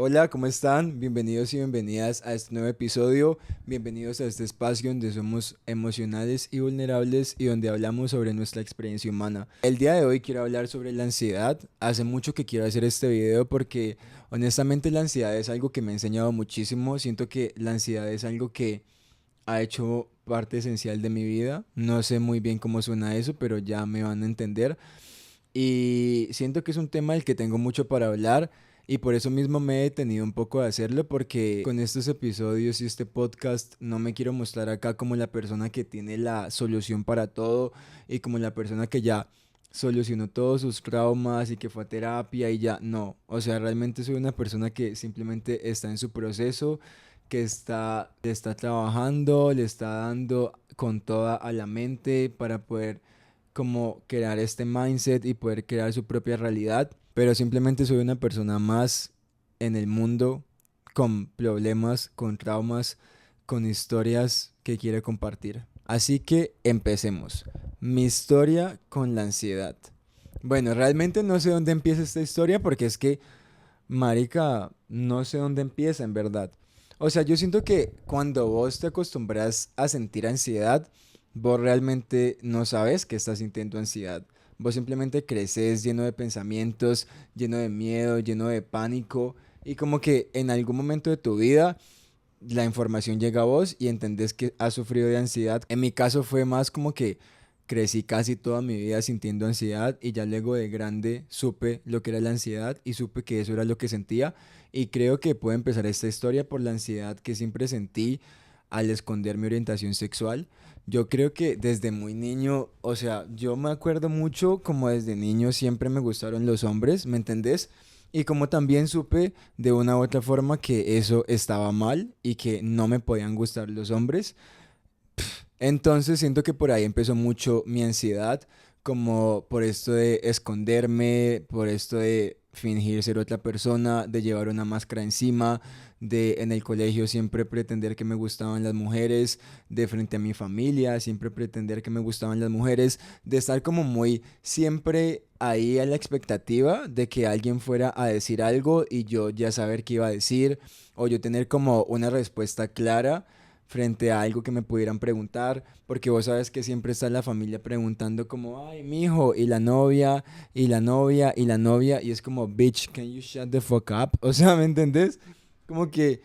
Hola, ¿cómo están? Bienvenidos y bienvenidas a este nuevo episodio. Bienvenidos a este espacio donde somos emocionales y vulnerables y donde hablamos sobre nuestra experiencia humana. El día de hoy quiero hablar sobre la ansiedad. Hace mucho que quiero hacer este video porque honestamente la ansiedad es algo que me ha enseñado muchísimo. Siento que la ansiedad es algo que ha hecho parte esencial de mi vida. No sé muy bien cómo suena eso, pero ya me van a entender. Y siento que es un tema del que tengo mucho para hablar y por eso mismo me he detenido un poco de hacerlo porque con estos episodios y este podcast no me quiero mostrar acá como la persona que tiene la solución para todo y como la persona que ya solucionó todos sus traumas y que fue a terapia y ya no. O sea, realmente soy una persona que simplemente está en su proceso, que está trabajando, le está dando con toda a la mente para poder como crear este mindset y poder crear su propia realidad, pero simplemente soy una persona más en el mundo con problemas, con traumas, con historias que quiere compartir. Así que empecemos. Mi historia con la ansiedad. Bueno, realmente no sé dónde empieza esta historia porque es que, marica, no sé dónde empieza en verdad. O sea, yo siento que cuando vos te acostumbras a sentir ansiedad, vos realmente no sabes que estás sintiendo ansiedad. Vos simplemente creces lleno de pensamientos, lleno de miedo, lleno de pánico. Y como que en algún momento de tu vida la información llega a vos y entendés que has sufrido de ansiedad. En mi caso fue más como que crecí casi toda mi vida sintiendo ansiedad y ya luego de grande supe lo que era la ansiedad y supe que eso era lo que sentía. Y creo que puedo empezar esta historia por la ansiedad que siempre sentí al esconder mi orientación sexual. Yo creo que desde muy niño, o sea, yo me acuerdo mucho como desde niño siempre me gustaron los hombres, ¿me entendés? Y como también supe de una u otra forma que eso estaba mal y que no me podían gustar los hombres, entonces siento que por ahí empezó mucho mi ansiedad, como por esto de esconderme, por esto de fingir ser otra persona, de llevar una máscara encima, de en el colegio siempre pretender que me gustaban las mujeres, de frente a mi familia siempre pretender que me gustaban las mujeres, de estar como muy siempre ahí a la expectativa de que alguien fuera a decir algo y yo ya saber qué iba a decir, o yo tener como una respuesta clara frente a algo que me pudieran preguntar, porque vos sabes que siempre está la familia preguntando como, ay, mijo, y la novia, y la novia, y la novia, y es como, bitch, can you shut the fuck up? O sea, ¿me entendés? Como que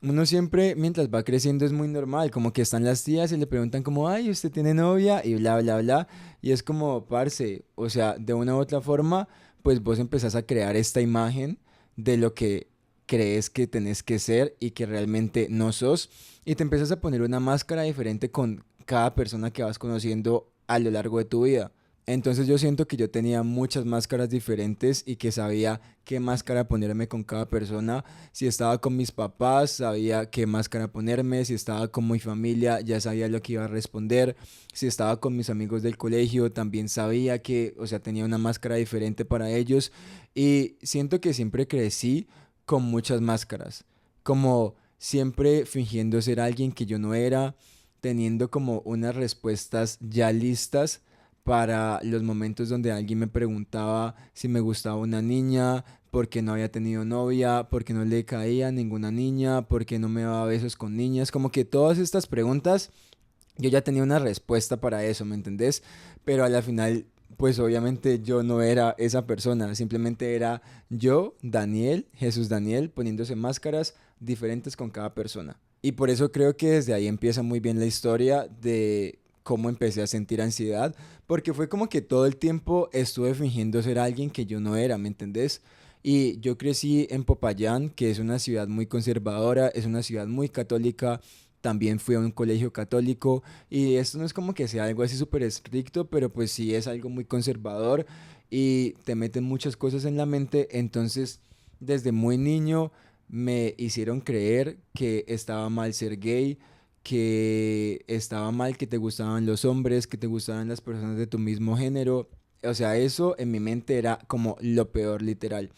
uno siempre, mientras va creciendo, es muy normal, como que están las tías y le preguntan como, ay, ¿usted tiene novia? Y bla, bla, bla, y es como, parce, o sea, de una u otra forma, pues vos empezás a crear esta imagen de lo que crees que tenés que ser y que realmente no sos. Y te empiezas a poner una máscara diferente con cada persona que vas conociendo a lo largo de tu vida. Entonces yo siento que yo tenía muchas máscaras diferentes y que sabía qué máscara ponerme con cada persona. Si estaba con mis papás, sabía qué máscara ponerme. Si estaba con mi familia, ya sabía lo que iba a responder. Si estaba con mis amigos del colegio, también sabía que, o sea, tenía una máscara diferente para ellos. Y siento que siempre crecí con muchas máscaras. Como siempre fingiendo ser alguien que yo no era, teniendo como unas respuestas ya listas para los momentos donde alguien me preguntaba si me gustaba una niña, porque no había tenido novia, porque no le caía a ninguna niña, porque no me daba besos con niñas, como que todas estas preguntas yo ya tenía una respuesta para eso, ¿me entendés? Pero a la final, pues obviamente yo no era esa persona, simplemente era yo, Daniel, Jesús Daniel, poniéndose máscaras diferentes con cada persona. Y por eso creo que desde ahí empieza muy bien la historia de cómo empecé a sentir ansiedad, porque fue como que todo el tiempo estuve fingiendo ser alguien que yo no era, ¿me entendés? Y yo crecí en Popayán, que es una ciudad muy conservadora, es una ciudad muy católica, también fui a un colegio católico y esto no es como que sea algo así súper estricto, pero pues sí es algo muy conservador y te meten muchas cosas en la mente. Entonces, desde muy niño me hicieron creer que estaba mal ser gay, que estaba mal que te gustaban los hombres, que te gustaban las personas de tu mismo género. O sea, eso en mi mente era como lo peor, literal.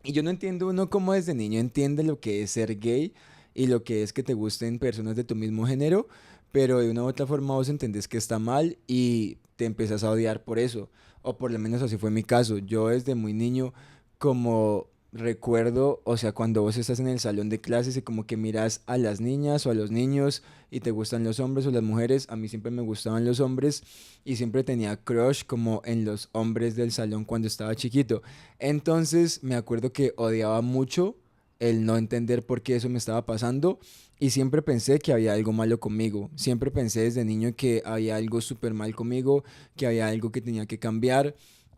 Y yo no entiendo uno cómo desde niño entiende lo que es ser gay y lo que es que te gusten personas de tu mismo género, pero de una u otra forma vos entendés que está mal y te empezás a odiar por eso. O por lo menos así fue mi caso. Yo desde muy niño, como recuerdo, o sea, cuando vos estás en el salón de clases y como que miras a las niñas o a los niños y te gustan los hombres o las mujeres, a mí siempre me gustaban los hombres y siempre tenía crush como en los hombres del salón cuando estaba chiquito. Entonces me acuerdo que odiaba mucho el no entender por qué eso me estaba pasando y siempre pensé que había algo malo conmigo. Siempre pensé desde niño que había algo súper mal conmigo, que había algo que tenía que cambiar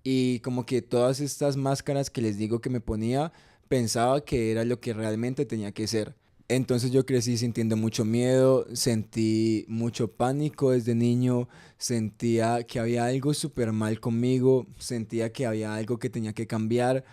y como que todas estas máscaras que les digo que me ponía, pensaba que era lo que realmente tenía que ser. Entonces yo crecí sintiendo mucho miedo, sentí mucho pánico desde niño, sentía que había algo súper mal conmigo, sentía que había algo que tenía que cambiar.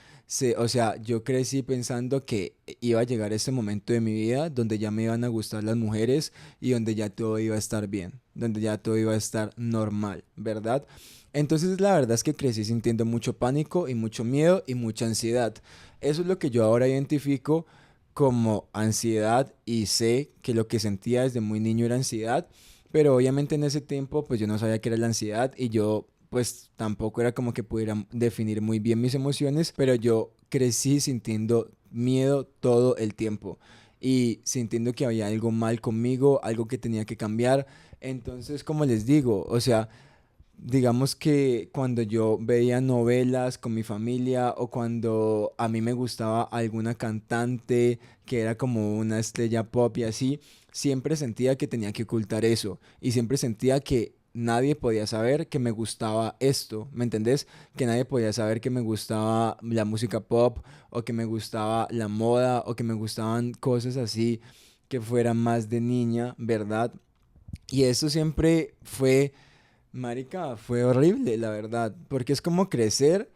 O sea, yo crecí pensando que iba a llegar ese momento de mi vida donde ya me iban a gustar las mujeres y donde ya todo iba a estar bien, donde ya todo iba a estar normal, ¿verdad? Entonces la verdad es que crecí sintiendo mucho pánico y mucho miedo y mucha ansiedad. Eso es lo que yo ahora identifico como ansiedad y sé que lo que sentía desde muy niño era ansiedad, pero obviamente en ese tiempo pues yo no sabía qué era la ansiedad y yo pues tampoco era como que pudiera definir muy bien mis emociones, pero yo crecí sintiendo miedo todo el tiempo y sintiendo que había algo mal conmigo, algo que tenía que cambiar. Entonces, como les digo, o sea, digamos que cuando yo veía novelas con mi familia o cuando a mí me gustaba alguna cantante que era como una estrella pop y así, siempre sentía que tenía que ocultar eso y siempre sentía que nadie podía saber que me gustaba esto, ¿me entendés? Que nadie podía saber que me gustaba la música pop o que me gustaba la moda o que me gustaban cosas así que fueran más de niña, ¿verdad? Y eso siempre fue, marica, fue horrible, la verdad, porque es como crecer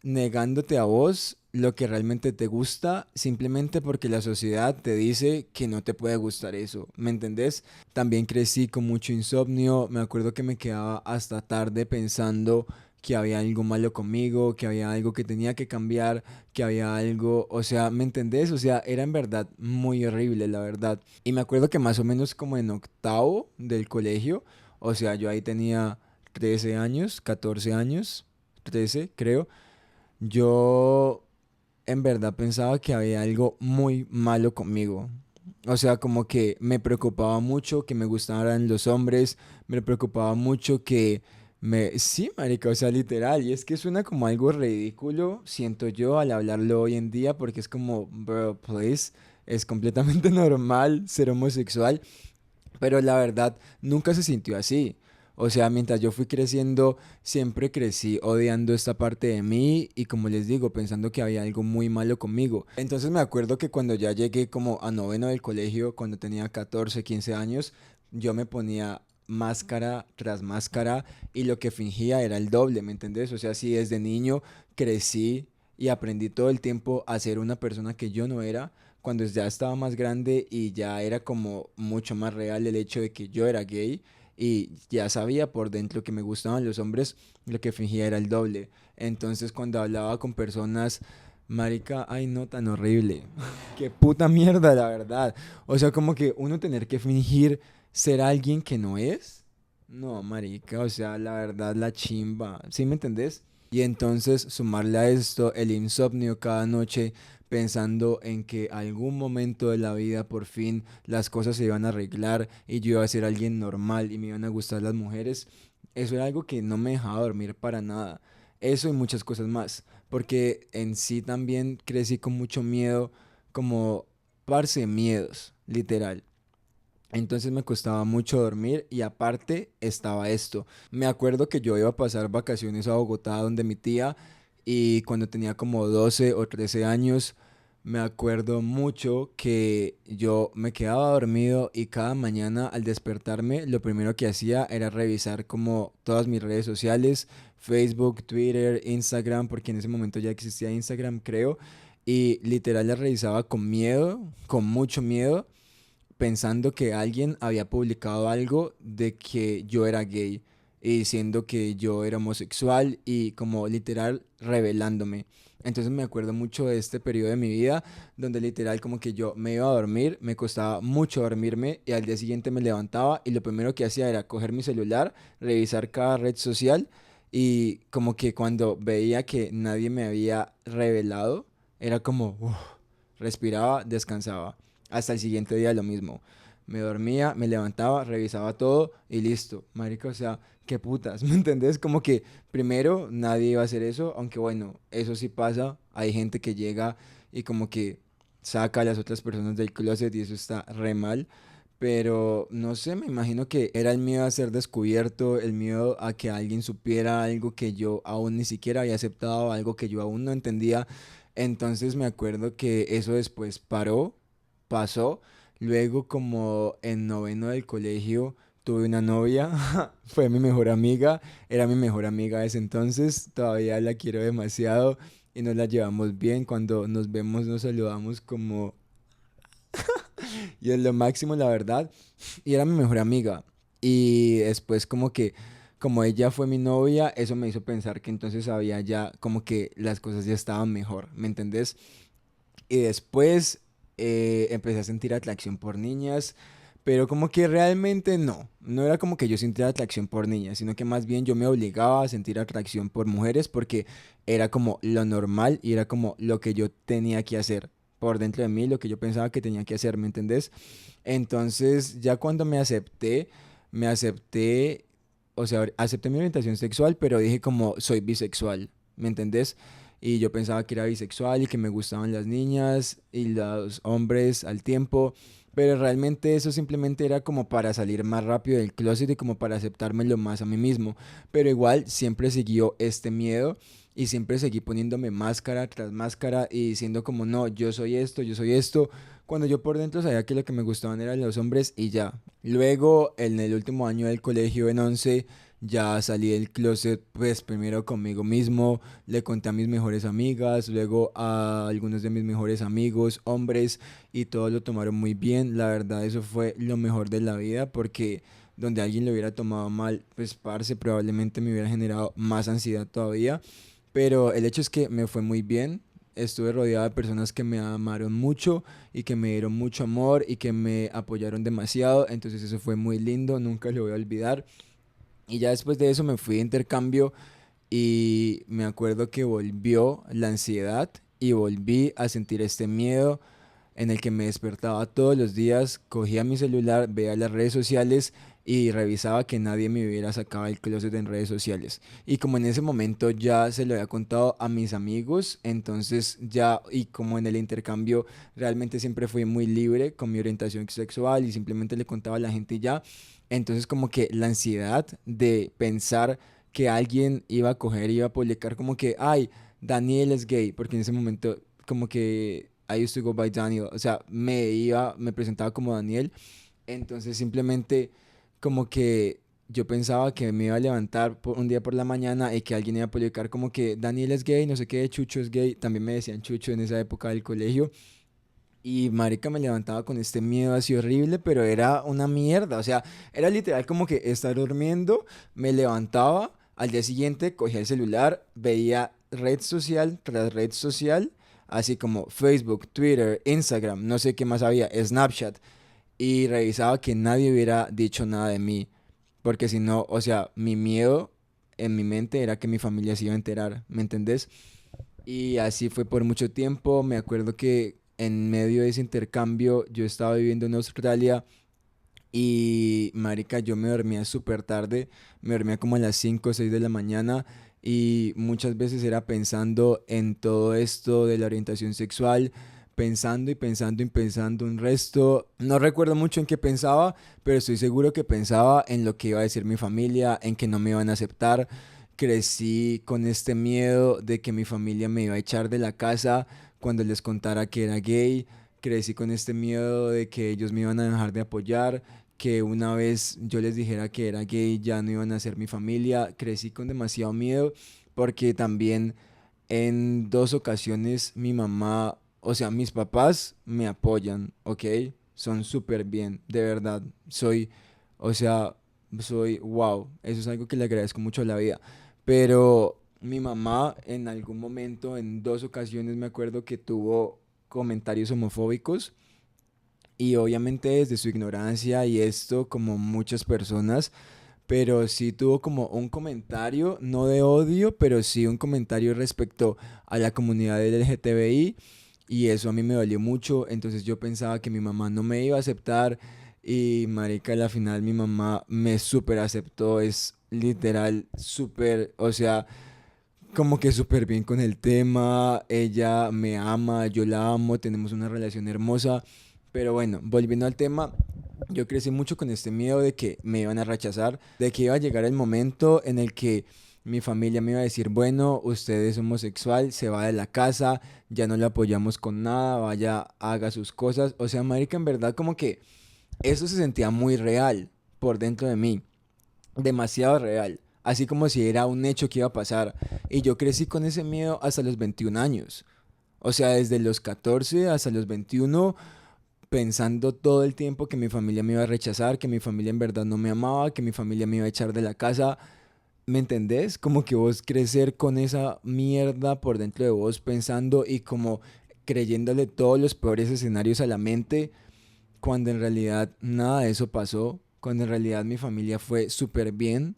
negándote a vos lo que realmente te gusta simplemente porque la sociedad te dice que no te puede gustar eso, ¿me entendés? También crecí con mucho insomnio, me acuerdo que me quedaba hasta tarde pensando que había algo malo conmigo, que había algo que tenía que cambiar, que había algo, o sea, ¿me entendés? O sea, era en verdad muy horrible, la verdad. Y me acuerdo que más o menos como en octavo del colegio, o sea, yo ahí tenía 13 años, 14 años, 13 creo, yo en verdad pensaba que había algo muy malo conmigo. O sea, como que me preocupaba mucho que me gustaran los hombres, me preocupaba mucho que me... Sí, marica, o sea, literal. Y es que suena como algo ridículo, siento yo, al hablarlo hoy en día, porque es como, bro, please, es completamente normal ser homosexual. Pero la verdad, nunca se sintió así. O sea, mientras yo fui creciendo, siempre crecí odiando esta parte de mí y como les digo, pensando que había algo muy malo conmigo. Entonces me acuerdo que cuando ya llegué como a noveno del colegio, cuando tenía 14 15 años, yo me ponía máscara tras máscara y lo que fingía era el doble, ¿me entendés? O sea, si desde niño crecí y aprendí todo el tiempo a ser una persona que yo no era, cuando ya estaba más grande y ya era como mucho más real el hecho de que yo era gay y ya sabía por dentro que me gustaban los hombres, lo que fingía era el doble. Entonces cuando hablaba con personas, marica, ay no, tan horrible. Qué puta mierda, la verdad. O sea, como que uno tener que fingir ser alguien que no es. No, marica, o sea, la verdad, la chimba. ¿Sí me entendés? Y entonces sumarle a esto el insomnio cada noche pensando en que algún momento de la vida por fin las cosas se iban a arreglar y yo iba a ser alguien normal y me iban a gustar las mujeres, eso era algo que no me dejaba dormir para nada. Eso y muchas cosas más, porque en sí también crecí con mucho miedo, como parce miedos, literal. Entonces me costaba mucho dormir y aparte estaba esto. Me acuerdo que yo iba a pasar vacaciones a Bogotá donde mi tía y cuando tenía como 12 o 13 años me acuerdo mucho que yo me quedaba dormido y cada mañana al despertarme lo primero que hacía era revisar como todas mis redes sociales, Facebook, Twitter, Instagram, porque en ese momento ya existía Instagram creo, y literal la revisaba con miedo, con mucho miedo pensando que alguien había publicado algo de que yo era gay y diciendo que yo era homosexual y como literal revelándome. Entonces me acuerdo mucho de este periodo de mi vida donde literal como que yo me iba a dormir, me costaba mucho dormirme y al día siguiente me levantaba y lo primero que hacía era coger mi celular, revisar cada red social y como que cuando veía que nadie me había revelado, era como, respiraba, descansaba. Hasta el siguiente día lo mismo. Me dormía, me levantaba, revisaba todo y listo. Marica, o sea, qué putas, ¿me entendés? Como que primero nadie iba a hacer eso, aunque bueno, eso sí pasa. Hay gente que llega y como que saca a las otras personas del closet y eso está re mal. Pero no sé, me imagino que era el miedo a ser descubierto, el miedo a que alguien supiera algo que yo aún ni siquiera había aceptado, algo que yo aún no entendía. Entonces me acuerdo que eso después pasó. Luego como en noveno del colegio tuve una novia, fue mi mejor amiga, era mi mejor amiga de ese entonces, todavía la quiero demasiado y nos la llevamos bien. Cuando nos vemos nos saludamos como... Y es lo máximo, la verdad. Y era mi mejor amiga. Y después como que, como ella fue mi novia, eso me hizo pensar que entonces había ya, como que las cosas ya estaban mejor, ¿me entendés? Y después empecé a sentir atracción por niñas, pero como que realmente no era como que yo sintiera atracción por niñas, sino que más bien yo me obligaba a sentir atracción por mujeres porque era como lo normal y era como lo que yo tenía que hacer por dentro de mí, lo que yo pensaba que tenía que hacer, ¿me entendés? Entonces, ya cuando me acepté, o sea, acepté mi orientación sexual, pero dije como soy bisexual, ¿me entendés? Y yo pensaba que era bisexual y que me gustaban las niñas y los hombres al tiempo, pero realmente eso simplemente era como para salir más rápido del closet y como para aceptármelo más a mí mismo. Pero igual siempre siguió este miedo y siempre seguí poniéndome máscara tras máscara y diciendo como no, yo soy esto, cuando yo por dentro sabía que lo que me gustaban eran los hombres y ya. Luego, en el último año del colegio, en 11 ya salí del closet, pues primero conmigo mismo, le conté a mis mejores amigas, luego a algunos de mis mejores amigos, hombres, y todos lo tomaron muy bien. La verdad, eso fue lo mejor de la vida porque donde alguien lo hubiera tomado mal, pues parce, probablemente me hubiera generado más ansiedad todavía. Pero el hecho es que me fue muy bien. Estuve rodeado de personas que me amaron mucho y que me dieron mucho amor y que me apoyaron demasiado. Entonces eso fue muy lindo, nunca lo voy a olvidar. Y ya después de eso me fui de intercambio y me acuerdo que volvió la ansiedad y volví a sentir este miedo en el que me despertaba todos los días, cogía mi celular, veía las redes sociales y revisaba que nadie me hubiera sacado el closet en redes sociales. Y como en ese momento ya se lo había contado a mis amigos, entonces ya, y como en el intercambio realmente siempre fui muy libre con mi orientación sexual y simplemente le contaba a la gente y ya, entonces como que la ansiedad de pensar que alguien iba a coger, iba a publicar como que, ay, Daniel es gay, porque en ese momento como que I used to go by Daniel, o sea, me presentaba como Daniel, entonces simplemente como que yo pensaba que me iba a levantar un día por la mañana y que alguien iba a publicar como que Daniel es gay, no sé qué, Chucho es gay, también me decían Chucho en esa época del colegio, y marica me levantaba con este miedo así horrible, pero era una mierda, o sea, era literal como que estar durmiendo, me levantaba, al día siguiente cogía el celular, veía red social tras red social, así como Facebook, Twitter, Instagram, no sé qué más había, Snapchat, y revisaba que nadie hubiera dicho nada de mí, porque si no, o sea, mi miedo en mi mente era que mi familia se iba a enterar, ¿me entendés? Y así fue por mucho tiempo. Me acuerdo que en medio de ese intercambio yo estaba viviendo en Australia y marica, yo me dormía súper tarde, me dormía como a las 5 o 6 de la mañana y muchas veces era pensando en todo esto de la orientación sexual, pensando y pensando y pensando un resto. No recuerdo mucho en qué pensaba, pero estoy seguro que pensaba en lo que iba a decir mi familia, en que no me iban a aceptar. Crecí con este miedo de que mi familia me iba a echar de la casa cuando les contara que era gay. Crecí con este miedo de que ellos me iban a dejar de apoyar, que una vez yo les dijera que era gay ya no iban a ser mi familia. Crecí con demasiado miedo porque también en dos ocasiones mi mamá, o sea, mis papás me apoyan, ¿ok? Son súper bien, de verdad. O sea, soy wow. Eso es algo que le agradezco mucho a la vida. Pero mi mamá en algún momento, en dos ocasiones me acuerdo que tuvo comentarios homofóbicos y obviamente desde su ignorancia y esto, como muchas personas, pero sí tuvo como un comentario, no de odio, pero sí un comentario respecto a la comunidad LGTBI y eso a mí me dolió mucho, entonces yo pensaba que mi mamá no me iba a aceptar y marica, a la final mi mamá me súper aceptó, es literal súper, o sea, como que súper bien con el tema, ella me ama, yo la amo, tenemos una relación hermosa, pero bueno, volviendo al tema, yo crecí mucho con este miedo de que me iban a rechazar, de que iba a llegar el momento en el que mi familia me iba a decir, bueno, usted es homosexual, se va de la casa, ya no le apoyamos con nada, vaya, haga sus cosas, o sea, marica, en verdad como que eso se sentía muy real por dentro de mí, demasiado real, así como si era un hecho que iba a pasar. Y yo crecí con ese miedo hasta los 21 años. O sea, desde los 14 hasta los 21, pensando todo el tiempo que mi familia me iba a rechazar, que mi familia en verdad no me amaba, que mi familia me iba a echar de la casa. ¿Me entendés? Como que vos crecer con esa mierda por dentro de vos pensando y como creyéndole todos los peores escenarios a la mente cuando en realidad nada de eso pasó, cuando en realidad mi familia fue súper bien.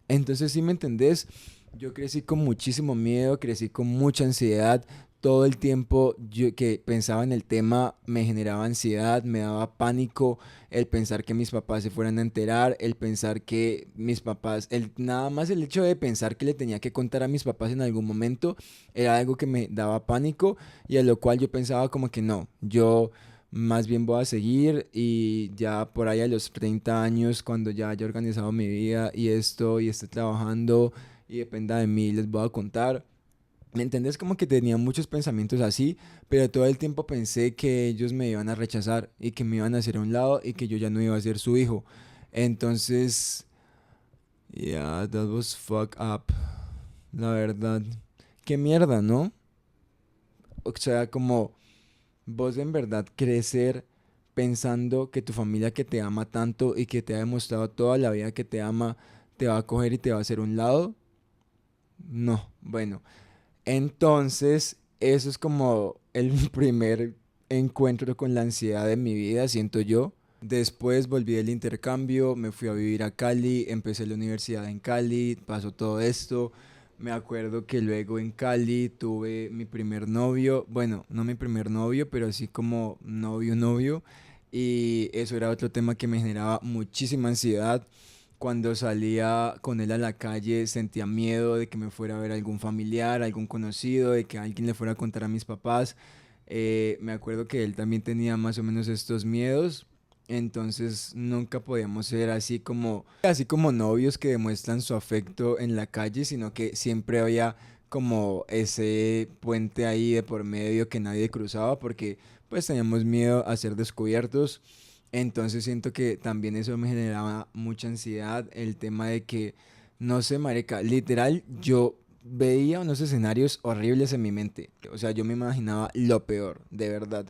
Entonces, si me entendés, yo crecí con muchísimo miedo, crecí con mucha ansiedad. Todo el tiempo yo que pensaba en el tema me generaba ansiedad, me daba pánico el pensar que mis papás se fueran a enterar, el pensar que mis papás, nada más el hecho de pensar que le tenía que contar a mis papás en algún momento era algo que me daba pánico y a lo cual yo pensaba como que no, yo más bien voy a seguir y ya por ahí a los 30 años, cuando ya haya organizado mi vida y esto y esté trabajando y dependa de mí, les voy a contar. ¿Me entendés? Como que tenía muchos pensamientos así, pero todo el tiempo pensé que ellos me iban a rechazar y que me iban a hacer a un lado y que yo ya no iba a ser su hijo. Entonces, yeah, that was fuck up. La verdad. Qué mierda, ¿no? O sea, como vos en verdad crecer pensando que tu familia que te ama tanto y que te ha demostrado toda la vida que te ama, te va a coger y te va a hacer un lado. No, bueno. Entonces, eso es como el primer encuentro con la ansiedad de mi vida, siento yo. Después volví del intercambio, me fui a vivir a Cali, empecé la universidad en Cali, pasó todo esto. Me acuerdo que luego en Cali tuve mi primer novio, bueno, no mi primer novio, pero así como novio, novio. Y eso era otro tema que me generaba muchísima ansiedad. Cuando salía con él a la calle sentía miedo de que me fuera a ver algún familiar, algún conocido, de que alguien le fuera a contar a mis papás. Me acuerdo que él también tenía más o menos estos miedos. Entonces nunca podíamos ser así como novios que demuestran su afecto en la calle, sino que siempre había como ese puente ahí de por medio que nadie cruzaba porque pues teníamos miedo a ser descubiertos. Entonces siento que también eso me generaba mucha ansiedad, el tema de que, no sé, marica, literal, yo veía unos escenarios horribles en mi mente. O sea, yo me imaginaba lo peor, de verdad.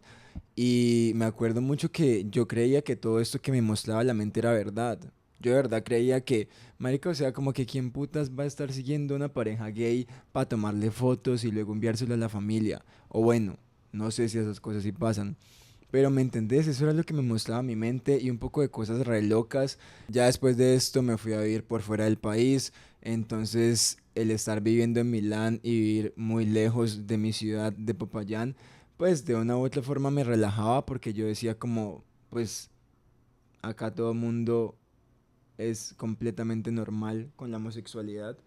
Y me acuerdo mucho que yo creía que todo esto que me mostraba la mente era verdad. Yo de verdad creía que, marica, o sea, como que quién putas va a estar siguiendo a una pareja gay para tomarle fotos y luego enviárselo a la familia. O bueno, no sé si esas cosas sí pasan. Pero me entendés, eso era lo que me mostraba mi mente y un poco de cosas re locas. Ya después de esto me fui a vivir por fuera del país, entonces el estar viviendo en Milán y vivir muy lejos de mi ciudad de Popayán, pues de una u otra forma me relajaba porque yo decía como, pues acá todo el mundo es completamente normal con la homosexualidad.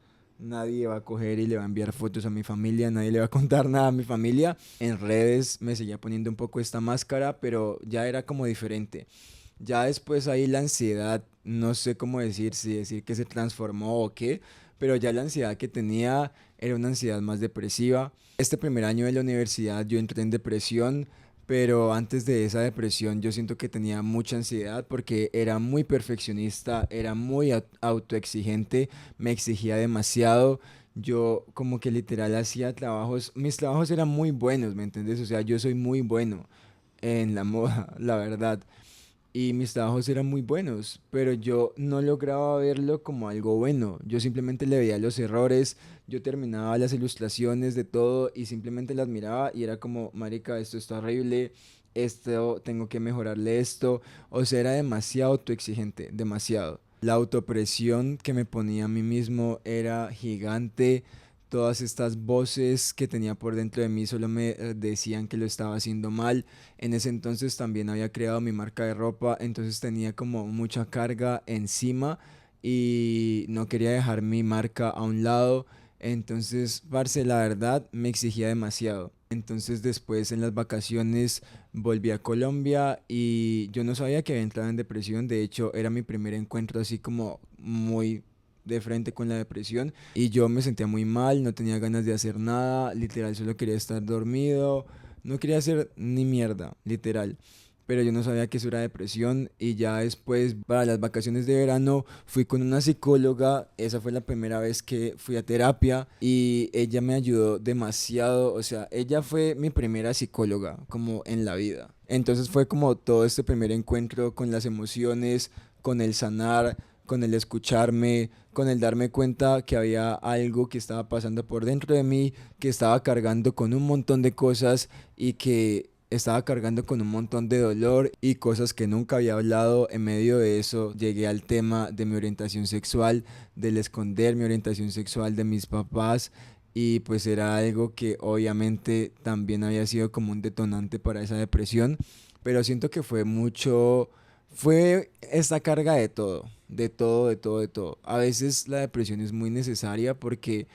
Nadie va a coger y le va a enviar fotos a mi familia, nadie le va a contar nada a mi familia. En redes me seguía poniendo un poco esta máscara, pero ya era como diferente. Ya después ahí la ansiedad, no sé cómo decir, si decir que se transformó o qué, pero ya la ansiedad que tenía era una ansiedad más depresiva. Este primer año de la universidad yo entré en depresión, pero antes de esa depresión yo siento que tenía mucha ansiedad porque era muy perfeccionista, era muy autoexigente, me exigía demasiado. Yo como que literal hacía trabajos, mis trabajos eran muy buenos, ¿me entiendes? O sea, yo soy muy bueno en la moda, la verdad y mis trabajos eran muy buenos, pero yo no lograba verlo como algo bueno. Yo simplemente le veía los errores, yo terminaba las ilustraciones de todo y simplemente las miraba y era como, marica, esto está horrible, esto tengo que mejorarle esto. O sea, era demasiado autoexigente, demasiado. La autopresión que me ponía a mí mismo era gigante. Todas estas voces que tenía por dentro de mí solo me decían que lo estaba haciendo mal. En ese entonces también había creado mi marca de ropa, entonces tenía como mucha carga encima y no quería dejar mi marca a un lado. Entonces, parce, la verdad me exigía demasiado. Entonces después en las vacaciones volví a Colombia y yo no sabía que había entrado en depresión. De hecho, era mi primer encuentro así como muy de frente con la depresión. Y yo me sentía muy mal, no tenía ganas de hacer nada, literal solo quería estar dormido, no quería hacer ni mierda, literal. Pero yo no sabía que eso era depresión y ya después para las vacaciones de verano fui con una psicóloga, esa fue la primera vez que fui a terapia y ella me ayudó demasiado, o sea, ella fue mi primera psicóloga como en la vida. Entonces fue como todo este primer encuentro con las emociones, con el sanar, con el escucharme, con el darme cuenta que había algo que estaba pasando por dentro de mí, que estaba cargando con un montón de cosas y que estaba cargando con un montón de dolor y cosas que nunca había hablado. En medio de eso llegué al tema de mi orientación sexual, del esconder mi orientación sexual de mis papás y pues era algo que obviamente también había sido como un detonante para esa depresión, pero siento que fue mucho, fue esta carga de todo, de todo, de todo, de todo. A veces la depresión es muy necesaria porque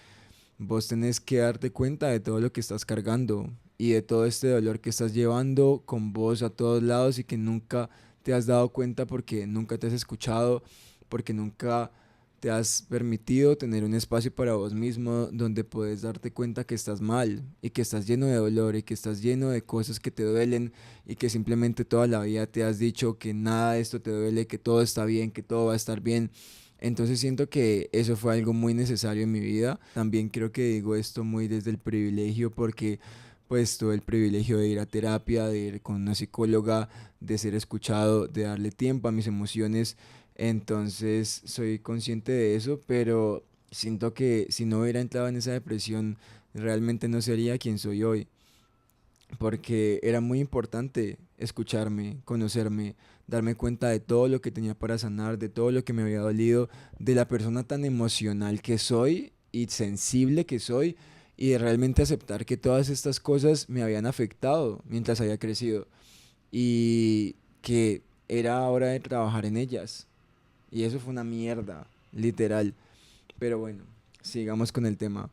vos tenés que darte cuenta de todo lo que estás cargando y de todo este dolor que estás llevando con vos a todos lados y que nunca te has dado cuenta porque nunca te has escuchado, porque nunca te has permitido tener un espacio para vos mismo donde puedes darte cuenta que estás mal y que estás lleno de dolor y que estás lleno de cosas que te duelen y que simplemente toda la vida te has dicho que nada de esto te duele, que todo está bien, que todo va a estar bien. Entonces siento que eso fue algo muy necesario en mi vida. También creo que digo esto muy desde el privilegio porque pues tuve el privilegio de ir a terapia, de ir con una psicóloga, de ser escuchado, de darle tiempo a mis emociones. Entonces soy consciente de eso, pero siento que si no hubiera entrado en esa depresión, realmente no sería quien soy hoy porque era muy importante escucharme, conocerme, darme cuenta de todo lo que tenía para sanar, de todo lo que me había dolido, de la persona tan emocional que soy y sensible que soy, y de realmente aceptar que todas estas cosas me habían afectado mientras había crecido y que era hora de trabajar en ellas. Y eso fue una mierda, literal. Pero bueno, sigamos con el tema.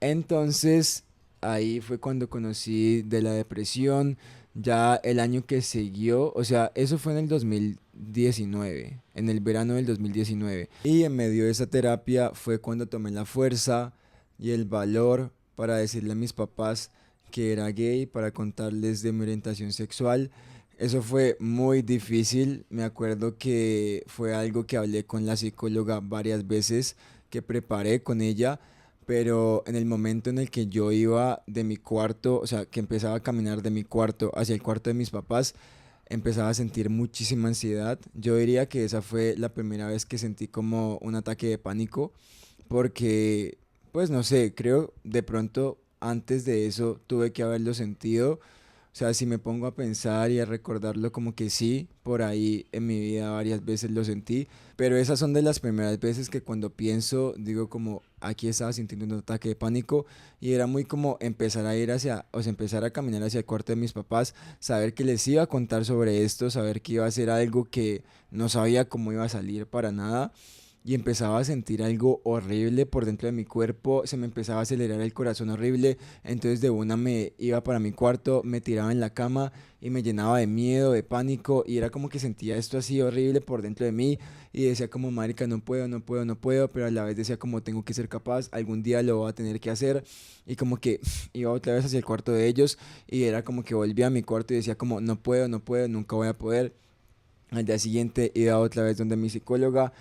Entonces, ahí fue cuando conocí de la depresión. Ya el año que siguió, o sea, eso fue en el 2019, en el verano del 2019. Y en medio de esa terapia fue cuando tomé la fuerza y el valor para decirle a mis papás que era gay, para contarles de mi orientación sexual. Eso fue muy difícil. Me acuerdo que fue algo que hablé con la psicóloga varias veces, que preparé con ella, pero en el momento en el que yo iba de mi cuarto, o sea, que empezaba a caminar de mi cuarto hacia el cuarto de mis papás, empezaba a sentir muchísima ansiedad. Yo diría que esa fue la primera vez que sentí como un ataque de pánico, porque, pues no sé, creo de pronto antes de eso tuve que haberlo sentido. O sea, si me pongo a pensar y a recordarlo como que sí, por ahí en mi vida varias veces lo sentí, pero esas son de las primeras veces que cuando pienso digo como aquí estaba sintiendo un ataque de pánico y era muy como empezar a ir hacia, o sea, empezar a caminar hacia el cuarto de mis papás, saber que les iba a contar sobre esto, saber que iba a ser algo que no sabía cómo iba a salir para nada y empezaba a sentir algo horrible por dentro de mi cuerpo, se me empezaba a acelerar el corazón horrible, entonces de una me iba para mi cuarto, me tiraba en la cama y me llenaba de miedo, de pánico y era como que sentía esto así horrible por dentro de mí y decía como marica no puedo, no puedo, no puedo, pero a la vez decía como tengo que ser capaz, algún día lo voy a tener que hacer y como que iba otra vez hacia el cuarto de ellos y era como que volvía a mi cuarto y decía como no puedo, no puedo, nunca voy a poder. Al día siguiente iba otra vez donde mi psicóloga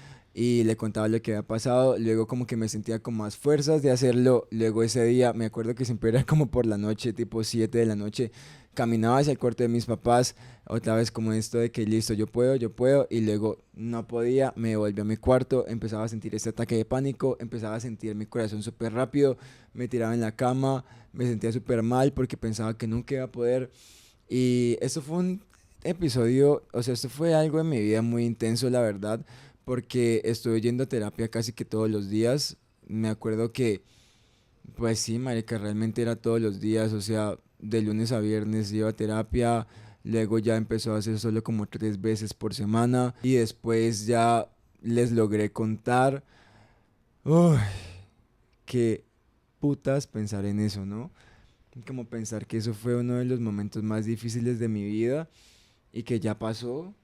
y le contaba lo que había pasado. Luego como que me sentía con más fuerzas de hacerlo. Luego ese día, me acuerdo que siempre era como por la noche, tipo 7 de la noche. Caminaba hacia el cuarto de mis papás, otra vez como esto de que listo, yo puedo, yo puedo. Y luego no podía, me devolví a mi cuarto, empezaba a sentir este ataque de pánico, empezaba a sentir mi corazón súper rápido, me tiraba en la cama, me sentía súper mal porque pensaba que nunca iba a poder. Y eso fue un episodio, o sea, esto fue algo en mi vida muy intenso, la verdad, porque estuve yendo a terapia casi que todos los días. Me acuerdo que, pues sí, marica, realmente era todos los días, o sea, de lunes a viernes iba a terapia, luego ya empezó a hacer solo como 3 veces por semana y después ya les logré contar. Uy, qué putas pensar en eso, ¿no? Como pensar que eso fue uno de los momentos más difíciles de mi vida y que ya pasó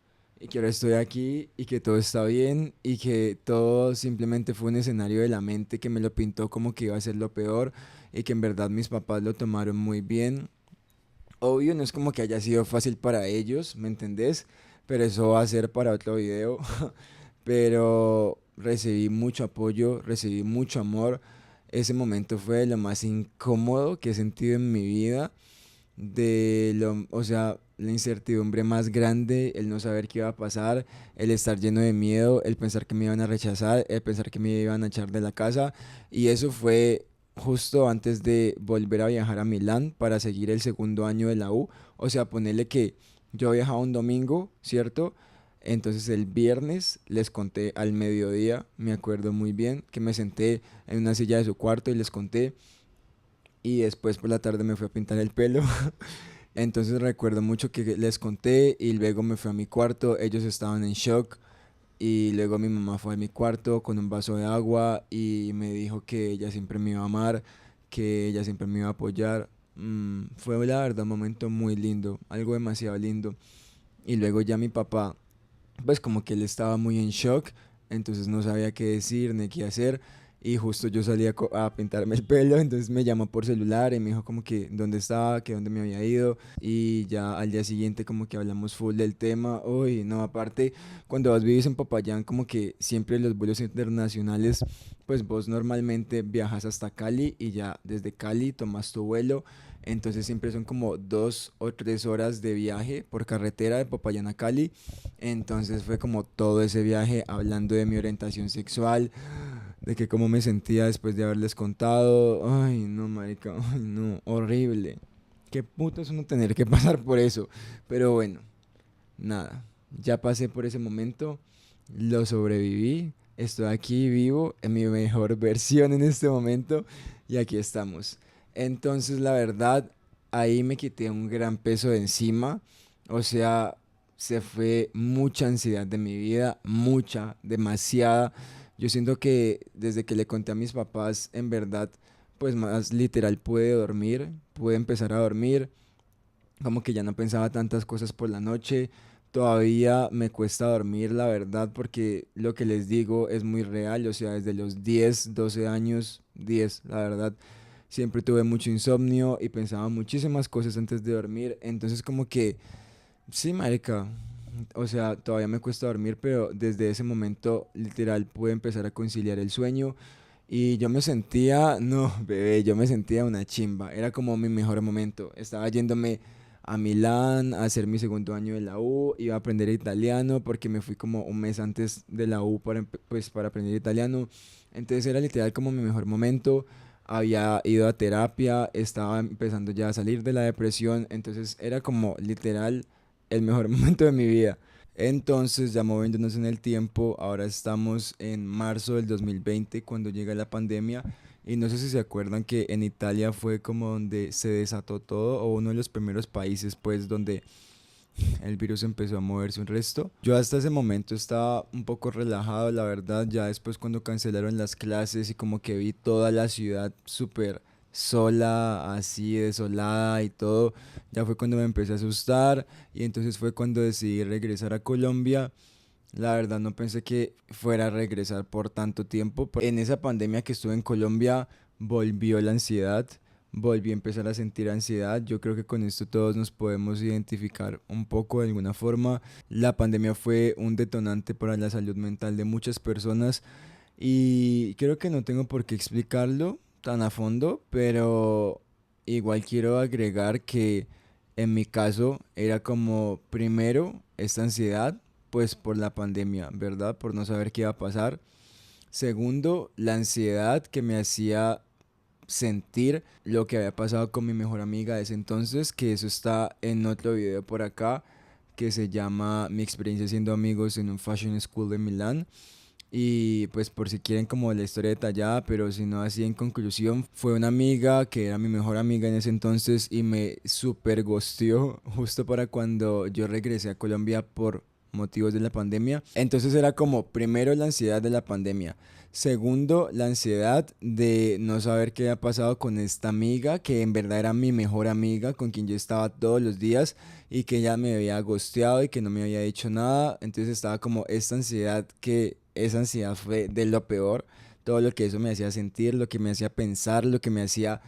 y que ahora estoy aquí y que todo está bien y que todo simplemente fue un escenario de la mente que me lo pintó como que iba a ser lo peor y que en verdad mis papás lo tomaron muy bien. Obvio, no es como que haya sido fácil para ellos, ¿me entendés? Pero eso va a ser para otro video. Pero recibí mucho apoyo, recibí mucho amor. Ese momento fue lo más incómodo que he sentido en mi vida, o sea, la incertidumbre más grande, el no saber qué iba a pasar, el estar lleno de miedo, el pensar que me iban a rechazar, el pensar que me iban a echar de la casa. Y eso fue justo antes de volver a viajar a Milán para seguir el segundo año de la U. O sea, ponerle que yo viajaba un domingo, ¿cierto? Entonces el viernes les conté al mediodía, me acuerdo muy bien, que me senté en una silla de su cuarto y les conté. Y después por la tarde me fui a pintar el pelo. Entonces recuerdo mucho que les conté y luego me fui a mi cuarto, ellos estaban en shock y luego mi mamá fue a mi cuarto con un vaso de agua y me dijo que ella siempre me iba a amar, que ella siempre me iba a apoyar. Fue la verdad un momento muy lindo, algo demasiado lindo. Y luego ya mi papá, pues como que él estaba muy en shock, entonces no sabía qué decir ni qué hacer. Y justo yo salí a pintarme el pelo, entonces me llamó por celular y me dijo como que dónde estaba, que dónde me había ido. Y ya al día siguiente como que hablamos full del tema. Uy, no, aparte, cuando vos vivís en Popayán, como que siempre los vuelos internacionales, pues vos normalmente viajas hasta Cali y ya desde Cali tomas tu vuelo. Entonces siempre son como 2 o 3 horas de viaje por carretera de Popayán a Cali. Entonces fue como todo ese viaje hablando de mi orientación sexual, de que cómo me sentía después de haberles contado. Ay, no, marica, ay, no, horrible. Qué puto es uno tener que pasar por eso. Pero bueno, nada, ya pasé por ese momento, lo sobreviví, estoy aquí vivo en mi mejor versión en este momento y aquí estamos. Entonces, la verdad, ahí me quité un gran peso de encima, o sea, se fue mucha ansiedad de mi vida, mucha, demasiada. Yo siento que desde que le conté a mis papás, en verdad, pues más literal pude dormir, pude empezar a dormir, como que ya no pensaba tantas cosas por la noche. Todavía me cuesta dormir, la verdad, porque lo que les digo es muy real. O sea, desde los 10 12 años, 10 la verdad, siempre tuve mucho insomnio y pensaba muchísimas cosas antes de dormir. Entonces, como que, sí, marica, o sea, todavía me cuesta dormir, pero desde ese momento, literal, pude empezar a conciliar el sueño. Y yo me sentía, no, bebé, yo me sentía una chimba. Era como mi mejor momento. Estaba yéndome a Milán a hacer mi segundo año de la U. Iba a aprender italiano porque me fui como un mes antes de la U pues, para aprender italiano. Entonces era literal como mi mejor momento. Había ido a terapia, estaba empezando ya a salir de la depresión. Entonces era como literal el mejor momento de mi vida. Entonces, ya moviéndonos en el tiempo, ahora estamos en marzo del 2020 cuando llega la pandemia y no sé si se acuerdan que en Italia fue como donde se desató todo o uno de los primeros países pues donde el virus empezó a moverse un resto. Yo hasta ese momento estaba un poco relajado, la verdad, ya después cuando cancelaron las clases y como que vi toda la ciudad súper sola, así desolada y todo, ya fue cuando me empecé a asustar y entonces fue cuando decidí regresar a Colombia. La verdad no pensé que fuera a regresar por tanto tiempo. En esa pandemia que estuve en Colombia volvió la ansiedad, volví a empezar a sentir ansiedad. Yo creo que con esto todos nos podemos identificar un poco de alguna forma. La pandemia fue un detonante para la salud mental de muchas personas y creo que no tengo por qué explicarlo tan a fondo, pero igual quiero agregar que en mi caso era como primero esta ansiedad, pues por la pandemia, ¿verdad? Por no saber qué iba a pasar. Segundo, la ansiedad que me hacía sentir lo que había pasado con mi mejor amiga de ese entonces, que eso está en otro video por acá, que se llama Mi experiencia siendo amigos en un fashion school de Milán. Y pues por si quieren como la historia detallada, pero si no así en conclusión, fue una amiga que era mi mejor amiga en ese entonces y me super ghosteó justo para cuando yo regresé a Colombia por motivos de la pandemia. Entonces era como primero la ansiedad de la pandemia, segundo la ansiedad de no saber qué había pasado con esta amiga que en verdad era mi mejor amiga con quien yo estaba todos los días y que ella me había ghosteado y que no me había dicho nada. Entonces estaba como esta ansiedad, que esa ansiedad fue de lo peor. Todo lo que eso me hacía sentir, lo que me hacía pensar, lo que me hacía...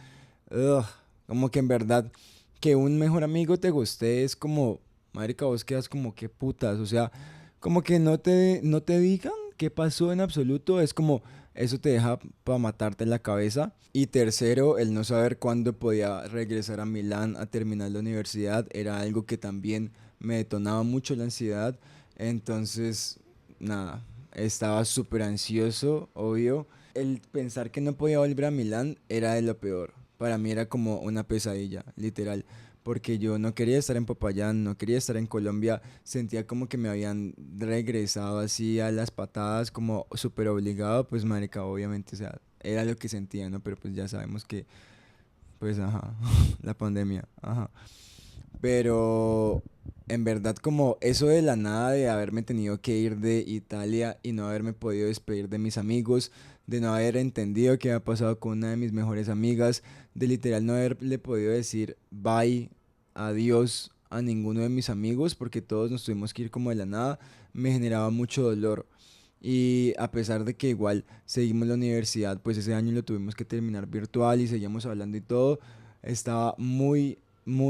ugh, como que en verdad que un mejor amigo te guste es como... Marica, vos quedas como que putas. O sea, como que no te digan qué pasó en absoluto. Es como... Eso te deja para matarte en la cabeza. Y tercero, el no saber cuándo podía regresar a Milán a terminar la universidad era algo que también me detonaba mucho la ansiedad. Entonces, nada, estaba súper ansioso, obvio. El pensar que no podía volver a Milán era de lo peor. Para mí era como una pesadilla, literal. Porque yo no quería estar en Popayán, no quería estar en Colombia. Sentía como que me habían regresado así a las patadas, como súper obligado. Pues, marica, obviamente, o sea, era lo que sentía, ¿no? Pero pues ya sabemos que, pues, ajá, la pandemia, ajá. Pero en verdad como eso de la nada de haberme tenido que ir de Italia y no haberme podido despedir de mis amigos, de no haber entendido qué había pasado con una de mis mejores amigas, de literal no haberle podido decir bye, adiós a ninguno de mis amigos porque todos nos tuvimos que ir como de la nada, me generaba mucho dolor. Y a pesar de que igual seguimos la universidad, pues ese año lo tuvimos que terminar virtual y seguíamos hablando y todo, estaba muy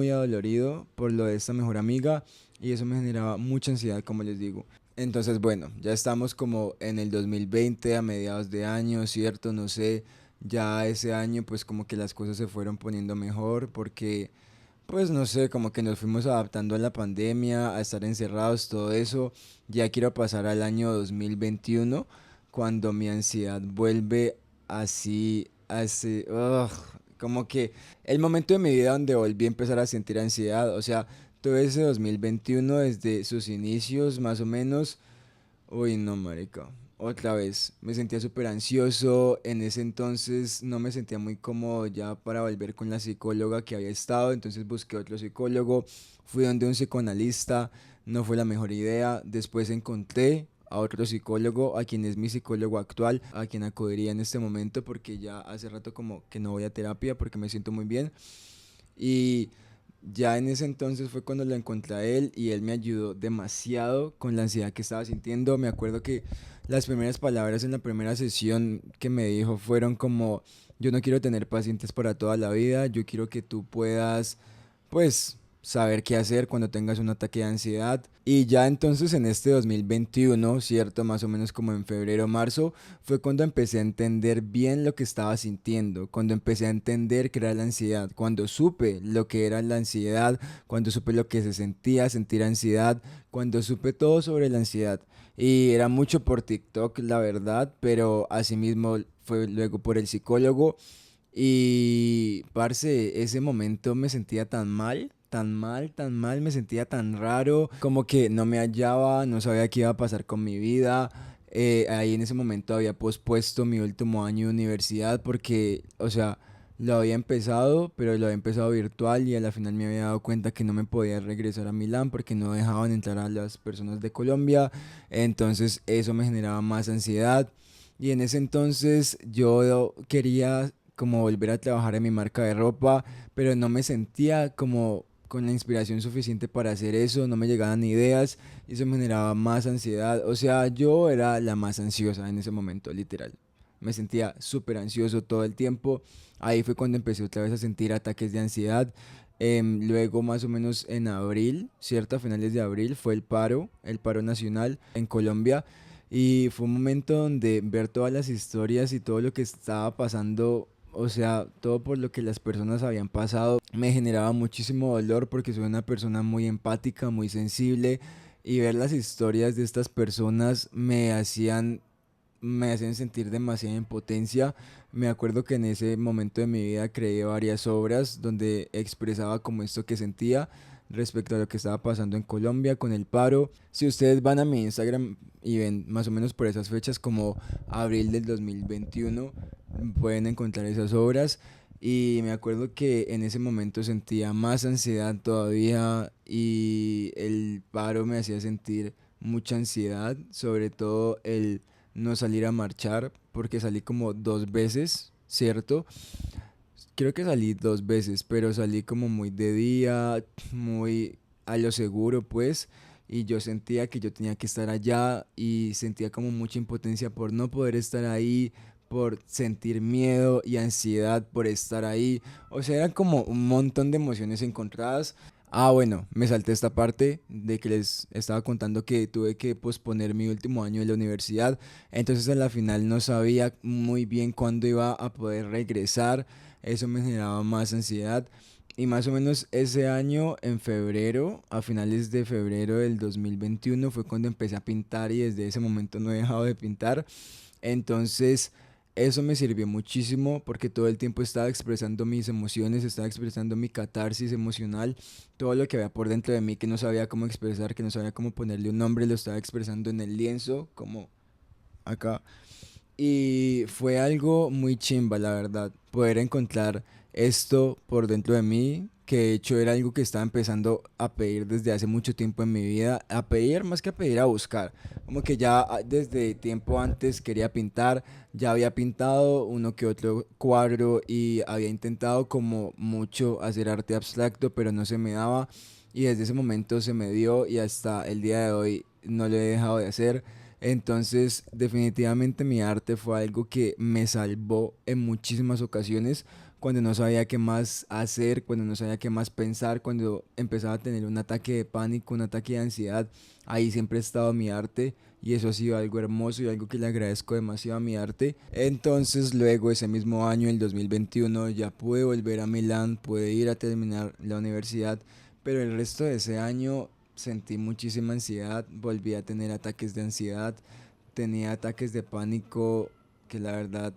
adolorido por lo de esta mejor amiga y eso me generaba mucha ansiedad, como les digo. Entonces, bueno, ya estamos como en el 2020, a mediados de año, ¿cierto? No sé, ya ese año pues como que las cosas se fueron poniendo mejor porque pues no sé, como que nos fuimos adaptando a la pandemia, a estar encerrados, todo eso. Ya quiero pasar al año 2021, cuando mi ansiedad vuelve así, como que el momento de mi vida donde volví a empezar a sentir ansiedad. O sea, todo ese 2021 desde sus inicios, más o menos. Uy, no, marica. Otra vez, me sentía súper ansioso. En ese entonces no me sentía muy cómodo ya para volver con la psicóloga que había estado. Entonces busqué otro psicólogo. Fui donde un psicoanalista. No fue la mejor idea. Después encontré a otro psicólogo, a quien es mi psicólogo actual, a quien acudiría en este momento porque ya hace rato como que no voy a terapia porque me siento muy bien. Y ya en ese entonces fue cuando lo encontré a él y él me ayudó demasiado con la ansiedad que estaba sintiendo. Me acuerdo que las primeras palabras en la primera sesión que me dijo fueron como, yo no quiero tener pacientes para toda la vida, yo quiero que tú puedas, pues, saber qué hacer cuando tengas un ataque de ansiedad. Y ya entonces en este 2021, ¿cierto? Más o menos como en febrero, marzo, fue cuando empecé a entender bien lo que estaba sintiendo, cuando empecé a entender qué era la ansiedad, cuando supe lo que era la ansiedad, cuando supe lo que se sentía sentir ansiedad, cuando supe todo sobre la ansiedad. Y era mucho por TikTok, la verdad, pero asimismo fue luego por el psicólogo. Y, parce, ese momento me sentía tan mal, tan mal, tan mal, me sentía tan raro, como que no me hallaba, no sabía qué iba a pasar con mi vida. Ahí en ese momento había pospuesto mi último año de universidad porque, o sea, lo había empezado, pero lo había empezado virtual y a la final me había dado cuenta que no me podía regresar a Milán porque no dejaban entrar a las personas de Colombia. Entonces eso me generaba más ansiedad. Y en ese entonces yo quería como volver a trabajar en mi marca de ropa, pero no me sentía como con la inspiración suficiente para hacer eso, no me llegaban ideas y eso me generaba más ansiedad. O sea, yo era la más ansiosa en ese momento, literal. Me sentía súper ansioso todo el tiempo. Ahí fue cuando empecé otra vez a sentir ataques de ansiedad. Luego, más o menos en abril, ¿cierto? A finales de abril fue el paro nacional en Colombia. Y fue un momento donde ver todas las historias y todo lo que estaba pasando, o sea, todo por lo que las personas habían pasado, me generaba muchísimo dolor porque soy una persona muy empática, muy sensible. Y ver las historias de estas personas me hacían sentir demasiada impotencia. Me acuerdo que en ese momento de mi vida creé varias obras donde expresaba como esto que sentía. respecto a lo que estaba pasando en Colombia con el paro. Si ustedes van a mi Instagram y ven más o menos por esas fechas como abril del 2021, pueden encontrar esas obras. Y me acuerdo que en ese momento sentía más ansiedad todavía y el paro me hacía sentir mucha ansiedad, sobre todo el no salir a marchar, porque salí como 2 veces, ¿cierto? Creo que salí 2 veces, pero salí como muy de día, muy a lo seguro, pues, y yo sentía que yo tenía que estar allá y sentía como mucha impotencia por no poder estar ahí, por sentir miedo y ansiedad por estar ahí. O sea, eran como un montón de emociones encontradas. Ah, bueno, me salté esta parte de que les estaba contando que tuve que posponer mi último año de la universidad. Entonces a la final no sabía muy bien cuándo iba a poder regresar. Eso me generaba más ansiedad. Y más o menos ese año, en febrero, a finales de febrero del 2021, fue cuando empecé a pintar y desde ese momento no he dejado de pintar. Entonces, eso me sirvió muchísimo porque todo el tiempo estaba expresando mis emociones, estaba expresando mi catarsis emocional, todo lo que había por dentro de mí que no sabía cómo expresar, que no sabía cómo ponerle un nombre, lo estaba expresando en el lienzo, como acá. Y fue algo muy chimba, la verdad, poder encontrar esto por dentro de mí, que de hecho era algo que estaba empezando a pedir desde hace mucho tiempo en mi vida, a pedir más que a pedir, a buscar. Como que ya desde tiempo antes quería pintar, ya había pintado uno que otro cuadro y había intentado como mucho hacer arte abstracto, pero no se me daba. Y desde ese momento se me dio y hasta el día de hoy no lo he dejado de hacer. Entonces, definitivamente mi arte fue algo que me salvó en muchísimas ocasiones cuando no sabía qué más hacer, cuando no sabía qué más pensar, cuando empezaba a tener un ataque de pánico, un ataque de ansiedad. Ahí siempre ha estado mi arte y eso ha sido algo hermoso y algo que le agradezco demasiado a mi arte. Entonces, luego ese mismo año, el 2021, ya pude volver a Milán, pude ir a terminar la universidad, pero el resto de ese año sentí muchísima ansiedad, volví a tener ataques de ansiedad, tenía ataques de pánico que la verdad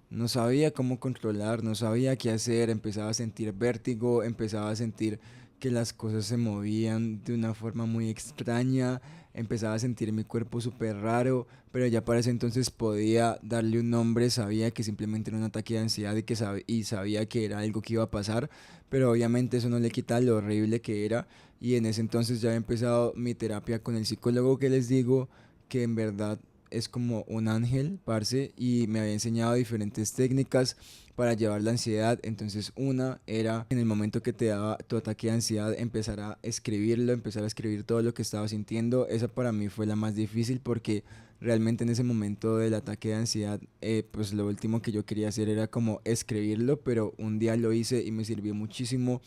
no sabía cómo controlar, no sabía qué hacer, empezaba a sentir vértigo, empezaba a sentir que las cosas se movían de una forma muy extraña, empezaba a sentir mi cuerpo súper raro, pero ya para ese entonces podía darle un nombre, sabía que simplemente era un ataque de ansiedad y sabía que era algo que iba a pasar, pero obviamente eso no le quita lo horrible que era y en ese entonces ya había empezado mi terapia con el psicólogo que les digo que en verdad es como un ángel, parce, y me había enseñado diferentes técnicas para llevar la ansiedad. Entonces, una era en el momento que te daba tu ataque de ansiedad, empezar a escribirlo, empezar a escribir todo lo que estaba sintiendo. Esa para mí fue la más difícil porque realmente en ese momento del ataque de ansiedad, pues lo último que yo quería hacer era como escribirlo, pero un día lo hice y me sirvió muchísimo.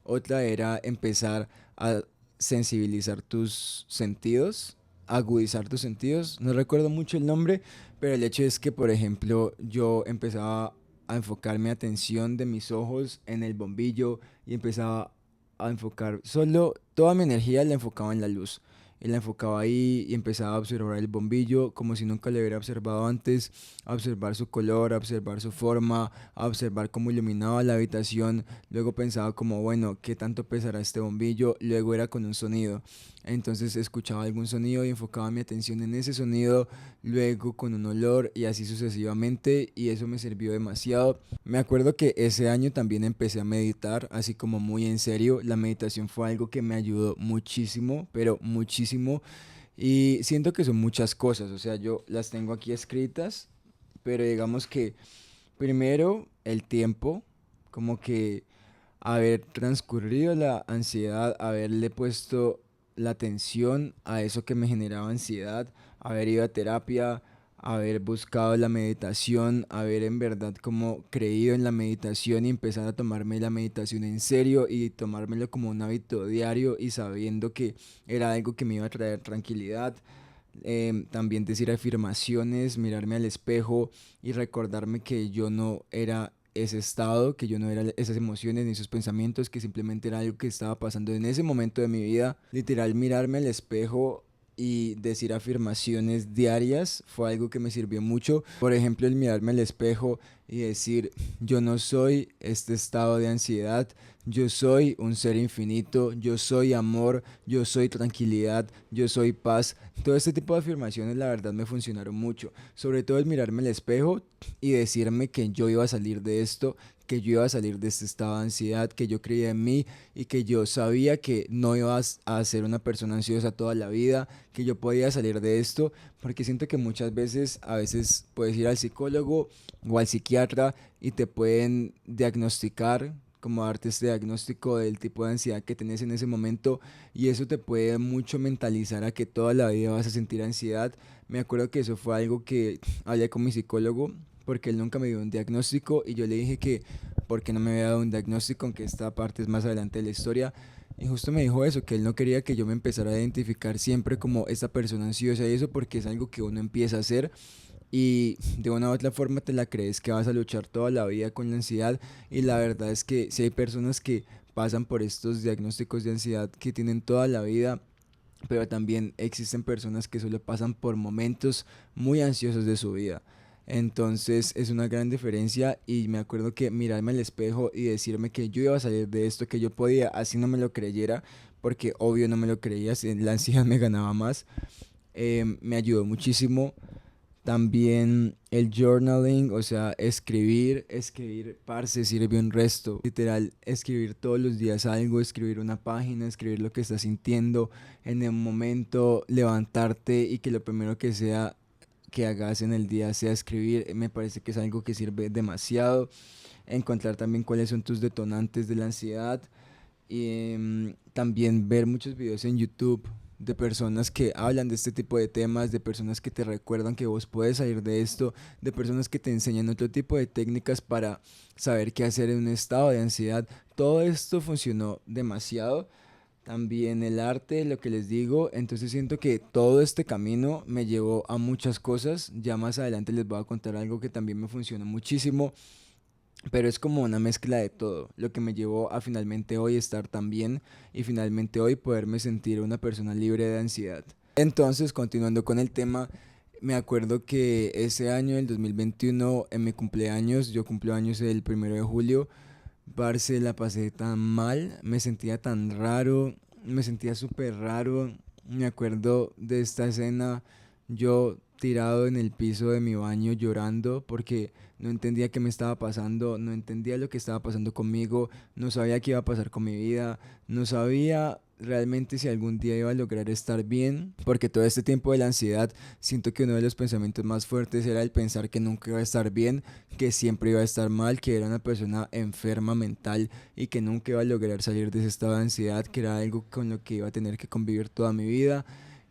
Otra era empezar a sensibilizar tus sentidos, agudizar tus sentidos. No recuerdo mucho el nombre, pero el hecho es que, por ejemplo, yo empezaba a enfocar mi atención de mis ojos en el bombillo y empezaba a enfocar, solo toda mi energía la enfocaba en la luz. Y la enfocaba ahí y empezaba a observar el bombillo como si nunca lo hubiera observado antes, a observar su color, a observar su forma, a observar cómo iluminaba la habitación. Luego pensaba como, bueno, ¿qué tanto pesará este bombillo? Luego era con un sonido. Entonces escuchaba algún sonido y enfocaba mi atención en ese sonido, luego con un olor y así sucesivamente y eso me sirvió demasiado. Me acuerdo que ese año también empecé a meditar, así como muy en serio. La meditación fue algo que me ayudó muchísimo, pero muchísimo. Y siento que son muchas cosas, o sea, yo las tengo aquí escritas, pero digamos que primero el tiempo, como que haber transcurrido la ansiedad, haberle puesto la atención a eso que me generaba ansiedad, haber ido a terapia, haber buscado la meditación, haber en verdad como creído en la meditación y empezar a tomarme la meditación en serio y tomármelo como un hábito diario y sabiendo que era algo que me iba a traer tranquilidad. También decir afirmaciones, mirarme al espejo y recordarme que yo no era ese estado, que yo no era esas emociones ni esos pensamientos, que simplemente era algo que estaba pasando en ese momento de mi vida. Literal, mirarme al espejo y decir afirmaciones diarias fue algo que me sirvió mucho. Por ejemplo, el mirarme al espejo y decir, yo no soy este estado de ansiedad, yo soy un ser infinito, yo soy amor, yo soy tranquilidad, yo soy paz. Todo este tipo de afirmaciones la verdad me funcionaron mucho. Sobre todo el mirarme al espejo y decirme que yo iba a salir de esto, que yo iba a salir de este estado de ansiedad, que yo creía en mí y que yo sabía que no iba a ser una persona ansiosa toda la vida, que yo podía salir de esto, porque siento que muchas veces, a veces puedes ir al psicólogo o al psiquiatra y te pueden diagnosticar, como darte este diagnóstico del tipo de ansiedad que tenés en ese momento y eso te puede mucho mentalizar a que toda la vida vas a sentir ansiedad. Me acuerdo que eso fue algo que hablé con mi psicólogo porque él nunca me dio un diagnóstico y yo le dije que por qué no me había dado un diagnóstico, aunque esta parte es más adelante de la historia. Y justo me dijo eso, que él no quería que yo me empezara a identificar siempre como esta persona ansiosa y eso porque es algo que uno empieza a hacer y de una u otra forma te la crees que vas a luchar toda la vida con la ansiedad y la verdad es que si hay personas que pasan por estos diagnósticos de ansiedad que tienen toda la vida, pero también existen personas que solo pasan por momentos muy ansiosos de su vida. Entonces es una gran diferencia y me acuerdo que mirarme al espejo y decirme que yo iba a salir de esto, que yo podía, así no me lo creyera, porque obvio no me lo creía, si la ansiedad me ganaba más, me ayudó muchísimo. También el journaling, o sea, escribir, parce, sirve un resto. Literal, escribir todos los días algo, escribir una página, escribir lo que estás sintiendo en el momento, levantarte y que lo primero que sea que hagas en el día sea escribir, me parece que es algo que sirve demasiado. Encontrar también cuáles son tus detonantes de la ansiedad y también ver muchos videos en YouTube de personas que hablan de este tipo de temas, de personas que te recuerdan que vos puedes salir de esto, de personas que te enseñan otro tipo de técnicas para saber qué hacer en un estado de ansiedad. Todo esto funcionó demasiado. También el arte, lo que les digo, entonces siento que todo este camino me llevó a muchas cosas. Ya más adelante les voy a contar algo que también me funcionó muchísimo. Pero es como una mezcla de todo, lo que me llevó a finalmente hoy estar tan bien y finalmente hoy poderme sentir una persona libre de ansiedad. Entonces, continuando con el tema, me acuerdo que ese año, el 2021, en mi cumpleaños, yo cumplo años el 1 de julio, parce, la pasé tan mal, me sentía tan raro, me sentía súper raro. Me acuerdo de esta escena, yo tirado en el piso de mi baño llorando porque no entendía qué me estaba pasando, no entendía lo que estaba pasando conmigo, no sabía qué iba a pasar con mi vida, no sabía realmente si algún día iba a lograr estar bien, porque todo este tiempo de la ansiedad siento que uno de los pensamientos más fuertes era el pensar que nunca iba a estar bien, que siempre iba a estar mal, que era una persona enferma mental y que nunca iba a lograr salir de ese estado de ansiedad, que era algo con lo que iba a tener que convivir toda mi vida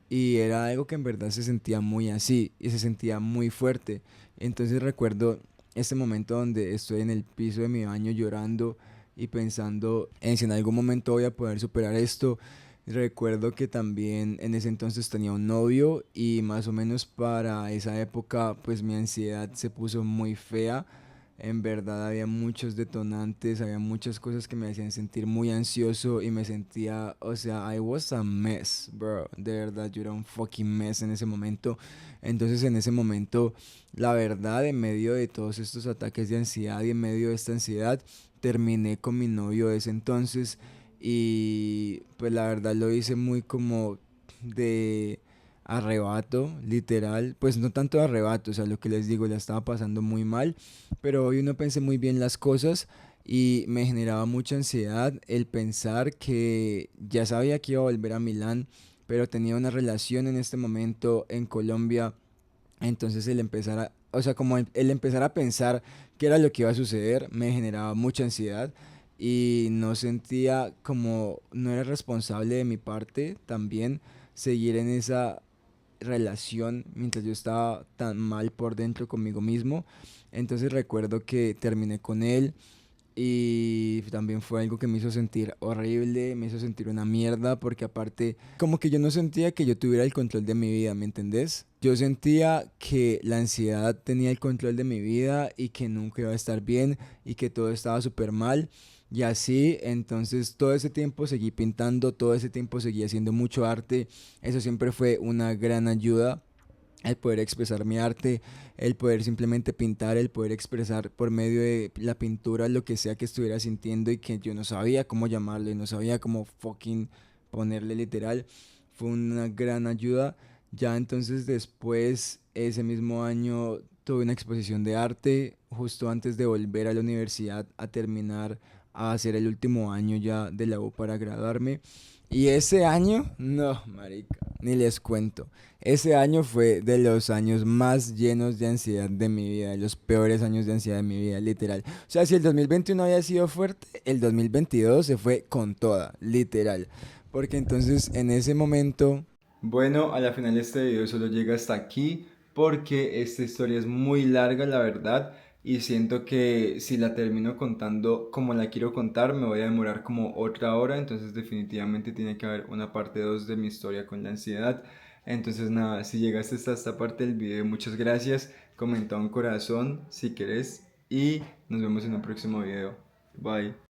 y era algo que en verdad se sentía muy así y se sentía muy fuerte. Entonces recuerdo este momento donde estoy en el piso de mi baño llorando y pensando en si en algún momento voy a poder superar esto. Recuerdo que también en ese entonces tenía un novio y más o menos para esa época pues mi ansiedad se puso muy fea. En verdad había muchos detonantes, había muchas cosas que me hacían sentir muy ansioso y me sentía, o sea, I was a mess, bro. De verdad, yo era un fucking mess en ese momento. Entonces, en ese momento, la verdad, en medio de todos estos ataques de ansiedad y en medio de esta ansiedad, terminé con mi novio de ese entonces y pues la verdad lo hice muy como de arrebato, literal, pues no tanto de arrebato, o sea, lo que les digo, la estaba pasando muy mal, pero hoy no pensé muy bien las cosas y me generaba mucha ansiedad el pensar que ya sabía que iba a volver a Milán, pero tenía una relación en este momento en Colombia, entonces el empezar a, o sea, como el empezar a pensar qué era lo que iba a suceder me generaba mucha ansiedad y no sentía como no era responsable de mi parte también seguir en esa relación mientras yo estaba tan mal por dentro conmigo mismo. Entonces recuerdo que terminé con él y también fue algo que me hizo sentir horrible, me hizo sentir una mierda, porque aparte, como que yo no sentía que yo tuviera el control de mi vida, ¿me entendés? Yo sentía que la ansiedad tenía el control de mi vida y que nunca iba a estar bien y que todo estaba súper mal. y así. Entonces todo ese tiempo seguí pintando, todo ese tiempo seguí haciendo mucho arte. Eso siempre fue una gran ayuda, el poder expresar mi arte, el poder simplemente pintar, el poder expresar por medio de la pintura lo que sea que estuviera sintiendo y que yo no sabía cómo llamarle, no sabía cómo fucking ponerle literal. Fue una gran ayuda. Ya entonces después, ese mismo año, tuve una exposición de arte justo antes de volver a la universidad a terminar, a hacer el último año ya de la U para graduarme. Y ese año, no, marica, ni les cuento. Ese año fue de los años más llenos de ansiedad de mi vida, de los peores años de ansiedad de mi vida, literal. O sea, si el 2021 había sido fuerte, el 2022 se fue con toda, literal. Porque entonces en ese momento... Bueno, a la final este video solo llega hasta aquí porque esta historia es muy larga, la verdad, y siento que si la termino contando como la quiero contar, me voy a demorar como otra hora, entonces definitivamente tiene que haber una parte 2 de mi historia con la ansiedad. Entonces nada, si llegaste hasta esta parte del video, muchas gracias, comenta un corazón si querés y nos vemos en un próximo video. Bye.